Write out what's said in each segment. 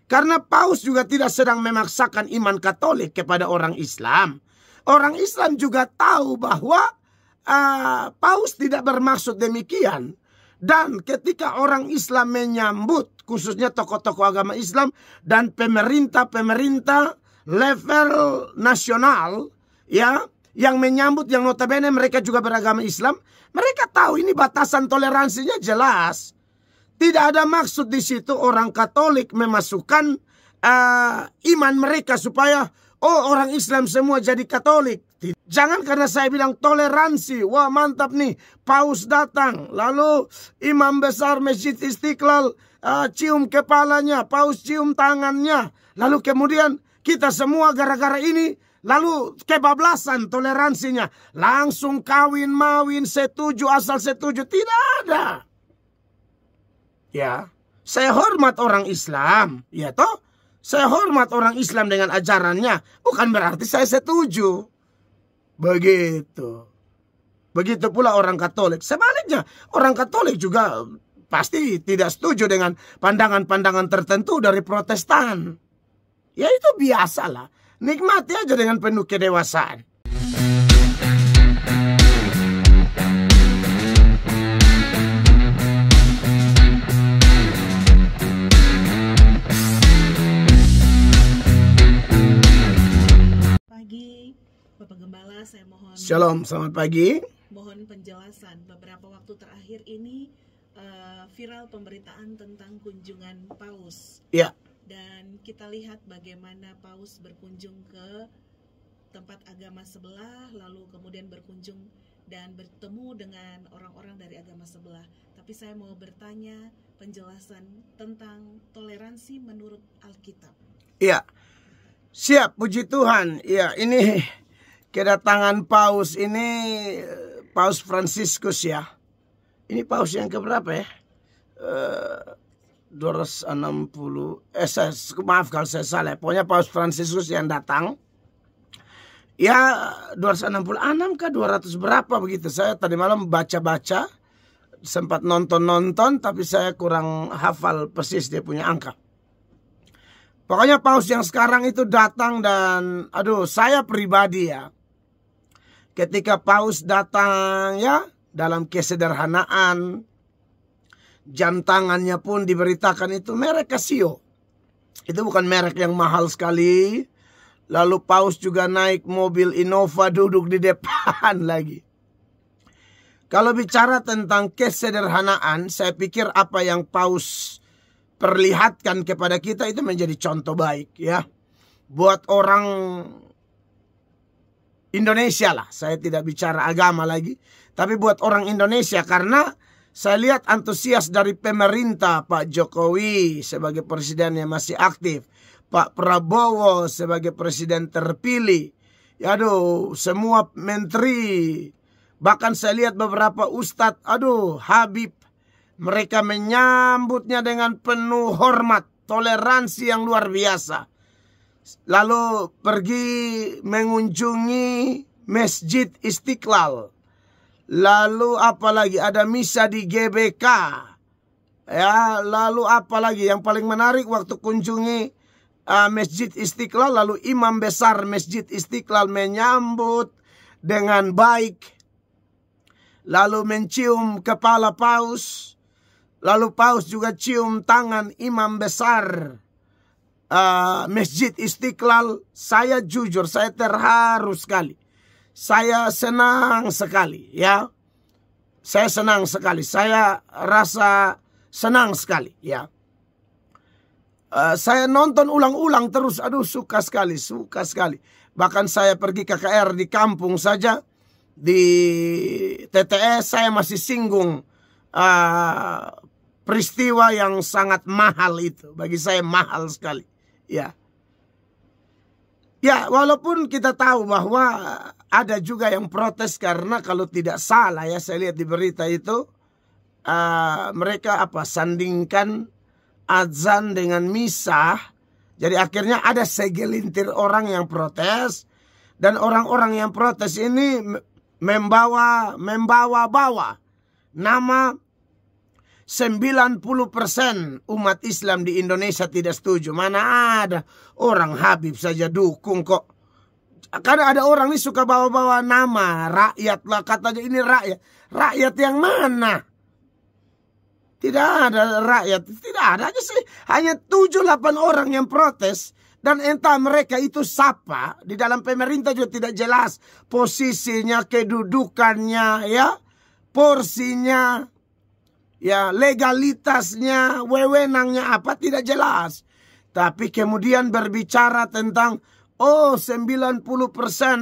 Karena Paus juga tidak sedang memaksakan iman Katolik kepada orang Islam. Orang Islam juga tahu bahwa Paus tidak bermaksud demikian. Dan ketika orang Islam menyambut, khususnya tokoh-tokoh agama Islam dan pemerintah-pemerintah level nasional, ya, yang menyambut, yang notabene mereka juga beragama Islam, mereka tahu ini batasan toleransinya jelas. Tidak ada maksud di situ orang Katolik memasukkan iman mereka supaya orang Islam semua jadi Katolik. Jangan karena saya bilang toleransi, wah mantap nih, Paus datang, lalu imam besar Masjid Istiqlal cium kepalanya, Paus cium tangannya, lalu kemudian kita semua gara-gara ini lalu kebablasan toleransinya, langsung kawin mawin setuju asal setuju, tidak ada. Ya, saya hormat orang Islam, ya toh. Saya hormat orang Islam dengan ajarannya, bukan berarti saya setuju. Begitu. Begitu pula orang Katolik. Sebaliknya, orang Katolik juga pasti tidak setuju dengan pandangan-pandangan tertentu dari Protestan. Ya itu biasalah. Nikmati aja dengan penuh kedewasaan. Bapak Gembala, saya mohon Shalom, selamat pagi. Mohon penjelasan. Beberapa waktu terakhir ini viral pemberitaan tentang kunjungan Paus. Ya. Dan kita lihat bagaimana Paus berkunjung ke tempat agama sebelah, lalu kemudian berkunjung dan bertemu dengan orang-orang dari agama sebelah. Tapi saya mau bertanya penjelasan tentang toleransi menurut Alkitab. Iya. Siap, puji Tuhan. Iya, ini kedatangan Paus ini, Paus Fransiskus ya. Ini Paus yang keberapa ya? 260. Maaf kalau saya salah. Pokoknya Paus Fransiskus yang datang. Ya 266 kah 200 berapa begitu. Saya tadi malam baca-baca. Sempat nonton-nonton tapi saya kurang hafal persis dia punya angka. Pokoknya Paus yang sekarang itu datang dan saya pribadi ya. Ketika Paus datang ya dalam kesederhanaan, jam tangannya pun diberitakan itu merek Casio. Itu bukan merek yang mahal sekali. Lalu Paus juga naik mobil Innova duduk di depan lagi. Kalau bicara tentang kesederhanaan, saya pikir apa yang Paus perlihatkan kepada kita itu menjadi contoh baik ya. Buat orang Indonesia lah, saya tidak bicara agama lagi, tapi buat orang Indonesia karena saya lihat antusias dari pemerintah, Pak Jokowi sebagai presiden yang masih aktif, Pak Prabowo sebagai presiden terpilih, semua menteri, bahkan saya lihat beberapa ustadz, Habib, mereka menyambutnya dengan penuh hormat, toleransi yang luar biasa. Lalu pergi mengunjungi Masjid Istiqlal. Lalu apalagi ada misa di GBK. Ya, lalu apalagi yang paling menarik waktu kunjungi Masjid Istiqlal, lalu imam besar Masjid Istiqlal menyambut dengan baik. Lalu mencium kepala Paus. Lalu Paus juga cium tangan imam besar Masjid Istiqlal. Saya jujur, saya terharu sekali. Saya senang sekali ya. Saya senang sekali. Saya rasa senang sekali ya. Saya nonton ulang-ulang terus. Suka sekali, suka sekali. Bahkan saya pergi KKR di kampung saja. Di TTS saya masih singgung peristiwa yang sangat mahal itu. Bagi saya mahal sekali. Ya. Ya, walaupun kita tahu bahwa ada juga yang protes karena kalau tidak salah ya, saya lihat di berita itu mereka sandingkan azan dengan misa. Jadi akhirnya ada segelintir orang yang protes dan orang-orang yang protes ini membawa nama 90% umat Islam di Indonesia tidak setuju. Mana ada orang Habib saja dukung kok. Karena ada orang ini suka bawa-bawa nama rakyat lah, katanya ini rakyat. Rakyat yang mana? Tidak ada rakyat, tidak ada aja sih. Hanya 7-8 orang yang protes. Dan entah mereka itu siapa. Di dalam pemerintah juga tidak jelas posisinya, kedudukannya, ya, porsinya, ya, legalitasnya, wewenangnya apa, tidak jelas. Tapi kemudian berbicara tentang 90%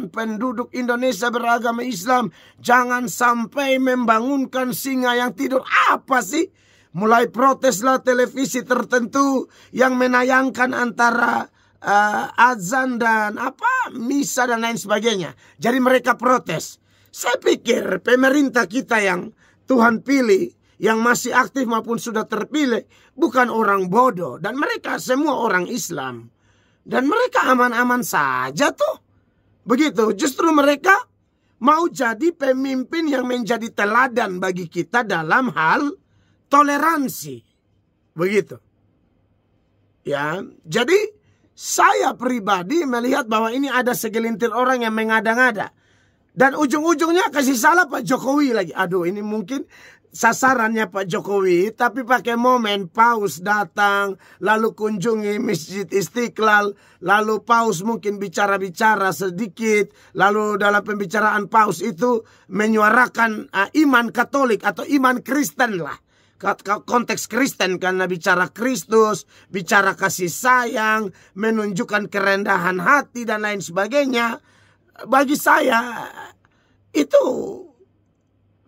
penduduk Indonesia beragama Islam, jangan sampai membangunkan singa yang tidur. Apa sih? Mulai proteslah televisi tertentu yang menayangkan antara azan dan misa dan lain sebagainya. Jadi mereka protes. Saya pikir pemerintah kita yang Tuhan pilih, yang masih aktif maupun sudah terpilih, bukan orang bodoh. Dan mereka semua orang Islam. Dan mereka aman-aman saja tuh. Begitu, justru mereka mau jadi pemimpin yang menjadi teladan bagi kita dalam hal toleransi. Begitu. Ya, jadi saya pribadi melihat bahwa ini ada segelintir orang yang mengada-ngada. Dan ujung-ujungnya kasih salah Pak Jokowi lagi. Aduh, ini mungkin sasarannya Pak Jokowi. Tapi pakai momen Paus datang, lalu kunjungi Masjid Istiqlal. Lalu Paus mungkin bicara-bicara sedikit. Lalu dalam pembicaraan Paus itu menyuarakan iman Katolik atau iman Kristen lah. Konteks Kristen, karena bicara Kristus, bicara kasih sayang, menunjukkan kerendahan hati dan lain sebagainya. Bagi saya itu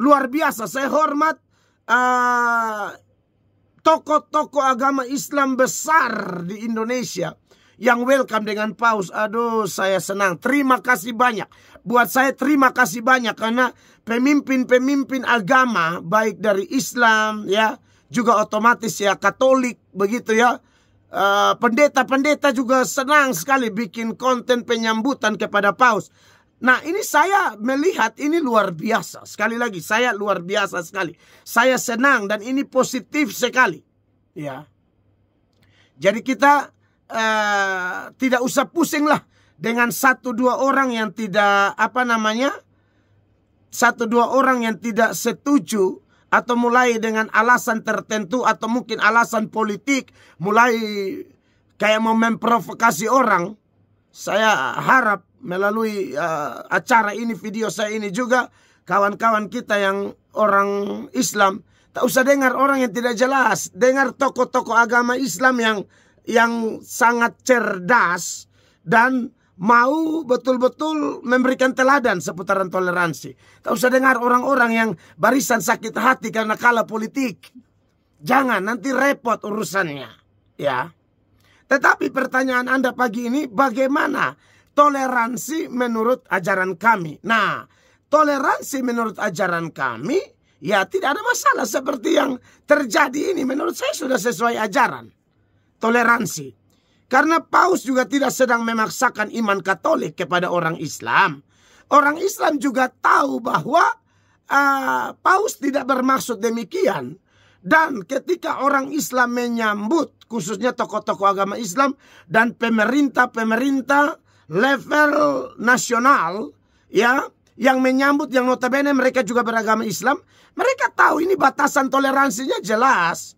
luar biasa. Saya hormat tokoh-tokoh agama Islam besar di Indonesia yang welcome dengan Paus. Aduh, saya senang. Terima kasih banyak. Buat saya terima kasih banyak karena pemimpin-pemimpin agama baik dari Islam, ya, juga otomatis ya Katolik, begitu ya. Pendeta-pendeta juga senang sekali bikin konten penyambutan kepada Paus. Nah, ini saya melihat ini luar biasa. Sekali lagi, saya luar biasa sekali. Saya senang dan ini positif sekali, ya. Jadi kita tidak usah pusing lah dengan 1-2 orang yang tidak orang yang tidak setuju atau mulai dengan alasan tertentu atau mungkin alasan politik, mulai kayak mau memprovokasi orang. Saya harap melalui acara ini, video saya ini juga, kawan-kawan kita yang orang Islam tak usah dengar orang yang tidak jelas, dengar tokoh-tokoh agama Islam yang sangat cerdas dan mau betul-betul memberikan teladan seputaran toleransi. Tak usah dengar orang-orang yang barisan sakit hati karena kalah politik. Jangan, nanti repot urusannya, ya. Tetapi pertanyaan Anda pagi ini, bagaimana toleransi menurut ajaran kami? Nah, toleransi menurut ajaran kami, ya tidak ada masalah seperti yang terjadi ini. Menurut saya sudah sesuai ajaran toleransi. Karena Paus juga tidak sedang memaksakan iman Katolik kepada orang Islam. Orang Islam juga tahu bahwa Paus tidak bermaksud demikian. Dan ketika orang Islam menyambut, khususnya tokoh-tokoh agama Islam dan pemerintah-pemerintah level nasional, ya, yang menyambut, yang notabene mereka juga beragama Islam, mereka tahu ini batasan toleransinya jelas.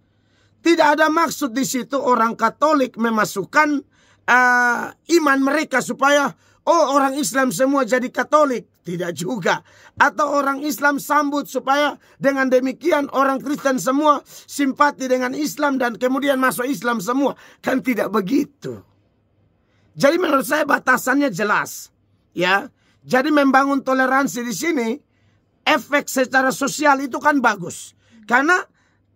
Tidak ada maksud di situ orang Katolik memasukkan iman mereka supaya orang Islam semua jadi Katolik. Tidak juga. Atau orang Islam sambut supaya dengan demikian orang Kristen semua simpati dengan Islam dan kemudian masuk Islam semua. Kan tidak begitu. Jadi menurut saya batasannya jelas, ya. Jadi membangun toleransi di sini, efek secara sosial itu kan bagus. Karena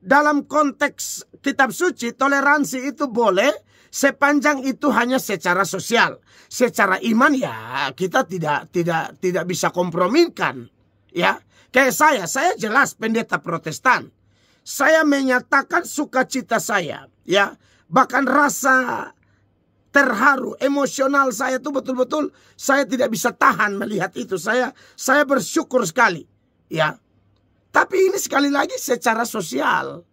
dalam konteks kitab suci, toleransi itu boleh sepanjang itu hanya secara sosial. Secara iman ya kita tidak bisa kompromikan, ya. Kayak saya jelas pendeta Protestan. Saya menyatakan sukacita saya, ya. Bahkan rasa terharu, emosional saya itu betul-betul saya tidak bisa tahan melihat itu. Saya bersyukur sekali, ya. Tapi ini sekali lagi secara sosial,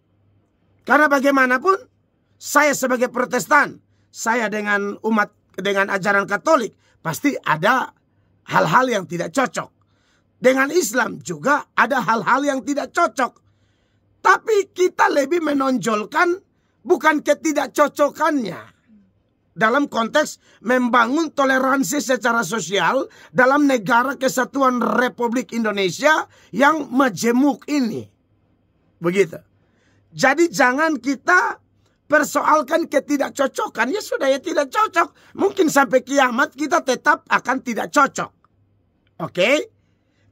Karena bagaimanapun saya sebagai Protestan, saya dengan ajaran Katolik pasti ada hal-hal yang tidak cocok. Dengan Islam juga ada hal-hal yang tidak cocok. Tapi kita lebih menonjolkan bukan ketidakcocokannya. Dalam konteks membangun toleransi secara sosial dalam negara kesatuan Republik Indonesia yang majemuk ini. Begitu. Jadi jangan kita persoalkan ketidakcocokan. Ya sudah, ya tidak cocok. Mungkin sampai kiamat kita tetap akan tidak cocok. Oke?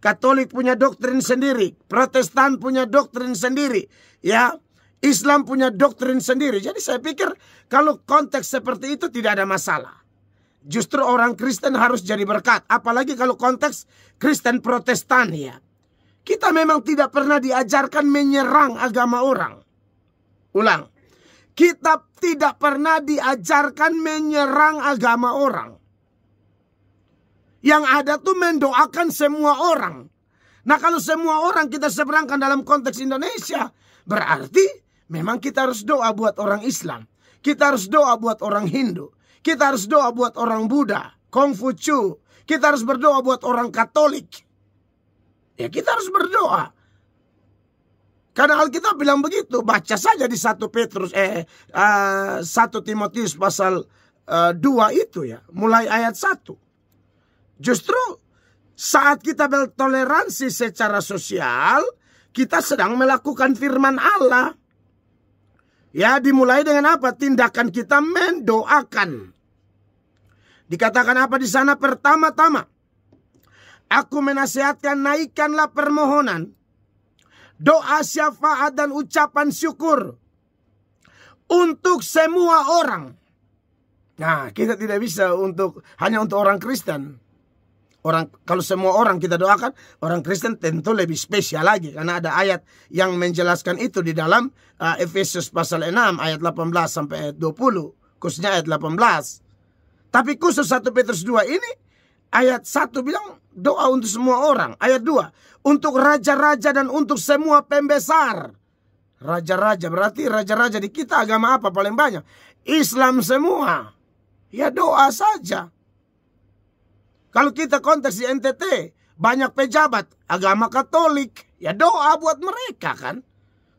Katolik punya doktrin sendiri, Protestan punya doktrin sendiri, ya, Islam punya doktrin sendiri. Jadi saya pikir kalau konteks seperti itu tidak ada masalah. Justru orang Kristen harus jadi berkat, apalagi kalau konteks Kristen Protestan, ya. Kita memang tidak pernah diajarkan menyerang agama orang. Ulang, kita tidak pernah diajarkan menyerang agama orang. Yang ada tuh mendoakan semua orang. Nah, kalau semua orang kita seberangkan dalam konteks Indonesia, berarti memang kita harus doa buat orang Islam. Kita harus doa buat orang Hindu. Kita harus doa buat orang Buddha, Konghucu. Kita harus berdoa buat orang Katolik. Ya, kita harus berdoa. Karena Alkitab bilang begitu. Baca saja di 1 Timotius pasal 2 itu, ya. Mulai ayat 1. Justru saat kita bertoleransi secara sosial, kita sedang melakukan firman Allah. Ya, dimulai dengan apa? Tindakan kita mendoakan. Dikatakan apa di sana? Pertama-tama, aku menasihatkan naikkanlah permohonan, doa syafaat dan ucapan syukur untuk semua orang. Nah, kita tidak bisa hanya untuk orang Kristen. Kalau semua orang kita doakan, orang Kristen tentu lebih spesial lagi. Karena ada ayat yang menjelaskan itu di dalam Efesus pasal 6 ayat 18 sampai 20. Khususnya ayat 18. Tapi khusus 1 Petrus 2 ini, ayat 1 bilang doa untuk semua orang. Ayat 2, untuk raja-raja dan untuk semua pembesar. Raja-raja, berarti raja-raja di kita agama apa paling banyak? Islam semua. Ya doa saja. Kalau kita konteks di NTT, banyak pejabat agama Katolik. Ya doa buat mereka kan.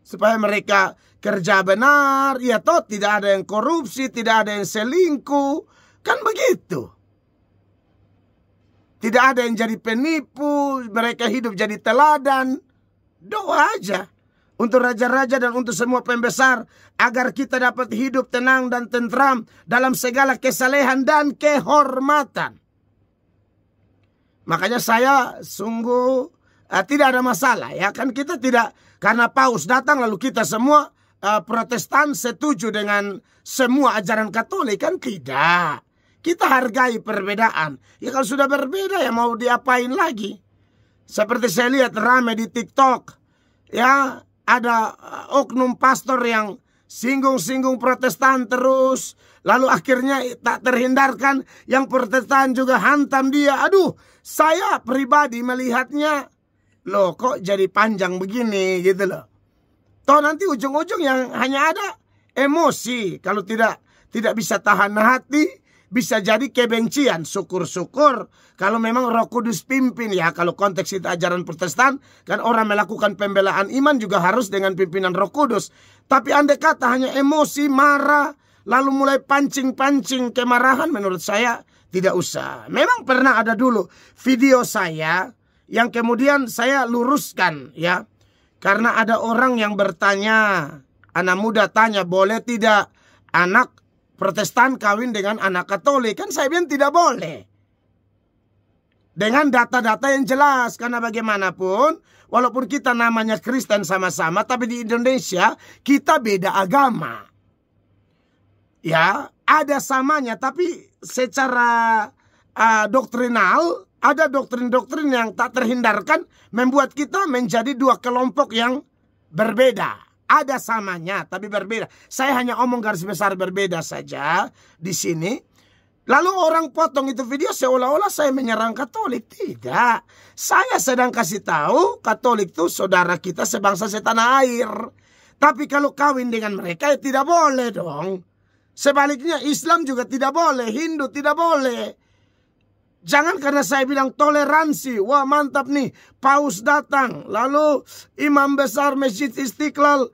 Supaya mereka kerja benar. Ya toh tidak ada yang korupsi, tidak ada yang selingkuh. Kan begitu. Tidak ada yang jadi penipu. Mereka hidup jadi teladan. Doa aja. Untuk raja-raja dan untuk semua pembesar. Agar kita dapat hidup tenang dan tentram dalam segala kesalehan dan kehormatan. Makanya saya sungguh tidak ada masalah, ya kan, kita tidak karena paus datang lalu kita semua Protestan setuju dengan semua ajaran Katolik, kan tidak. Kita hargai perbedaan. Ya kalau sudah berbeda ya mau diapain lagi? Seperti saya lihat rame di TikTok, ya, ada oknum pastor yang singgung-singgung Protestan terus. Lalu akhirnya tak terhindarkan yang Protestan juga hantam dia. Aduh, saya pribadi melihatnya, loh kok jadi panjang begini gitu loh. Toh nanti ujung-ujung yang hanya ada emosi. Kalau tidak bisa tahan hati, bisa jadi kebencian. Syukur-syukur kalau memang Roh Kudus pimpin, ya. Kalau konteks itu ajaran Protestan, kan orang melakukan pembelaan iman juga harus dengan pimpinan Roh Kudus. Tapi andai kata hanya emosi, marah, lalu mulai pancing-pancing kemarahan, menurut saya tidak usah. Memang pernah ada dulu video saya yang kemudian saya luruskan, ya. Karena ada orang yang bertanya, anak muda tanya, boleh tidak anak Protestan kawin dengan anak Katolik? Kan saya bilang tidak boleh. Dengan data-data yang jelas. Karena bagaimanapun, walaupun kita namanya Kristen sama-sama, tapi di Indonesia kita beda agama. Ya, ada samanya, tapi secara doktrinal, ada doktrin-doktrin yang tak terhindarkan membuat kita menjadi dua kelompok yang berbeda. Ada samanya, tapi berbeda. Saya hanya omong garis besar berbeda saja di sini. Lalu orang potong itu video seolah-olah saya menyerang Katolik. Tidak. Saya sedang kasih tahu Katolik itu saudara kita sebangsa setanah air. Tapi kalau kawin dengan mereka ya tidak boleh dong. Sebaliknya Islam juga tidak boleh, Hindu tidak boleh. Jangan karena saya bilang toleransi, wah mantap nih, paus datang, lalu imam besar Masjid Istiqlal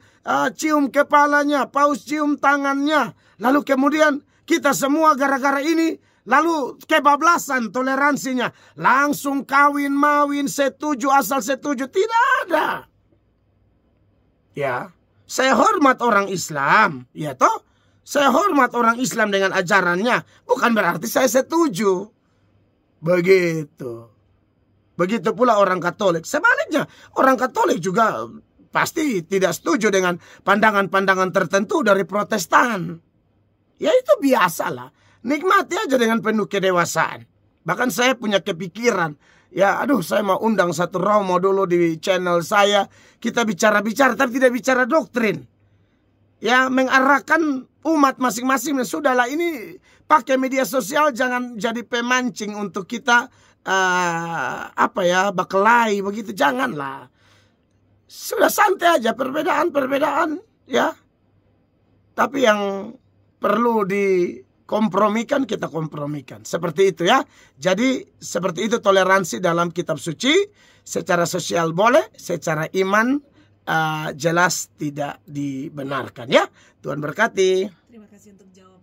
cium kepalanya, paus cium tangannya, lalu kemudian kita semua gara-gara ini, lalu kebablasan toleransinya, langsung kawin mawin setuju asal setuju, tidak ada. Ya, saya hormat orang Islam, ya toh, saya hormat orang Islam dengan ajarannya, bukan berarti saya setuju. Begitu. Begitu pula orang Katolik. Sebaliknya, orang Katolik juga pasti tidak setuju dengan pandangan-pandangan tertentu dari Protestan. Ya itu biasalah. Nikmati aja dengan penuh kedewasaan. Bahkan saya punya kepikiran. Ya aduh, saya mau undang satu Romo dulu di channel saya. Kita bicara-bicara tapi tidak bicara doktrin. Ya mengarahkan umat masing-masing. Sudahlah, ini pakai media sosial jangan jadi pemancing untuk kita berkelahi begitu, janganlah. Sudah santai aja, perbedaan ya. Tapi yang perlu dikompromikan kita kompromikan. Seperti itu ya. Jadi seperti itu toleransi dalam kitab suci. Secara sosial boleh, secara iman jelas tidak dibenarkan ya. Tuhan berkati. Terima kasih untuk jawaban.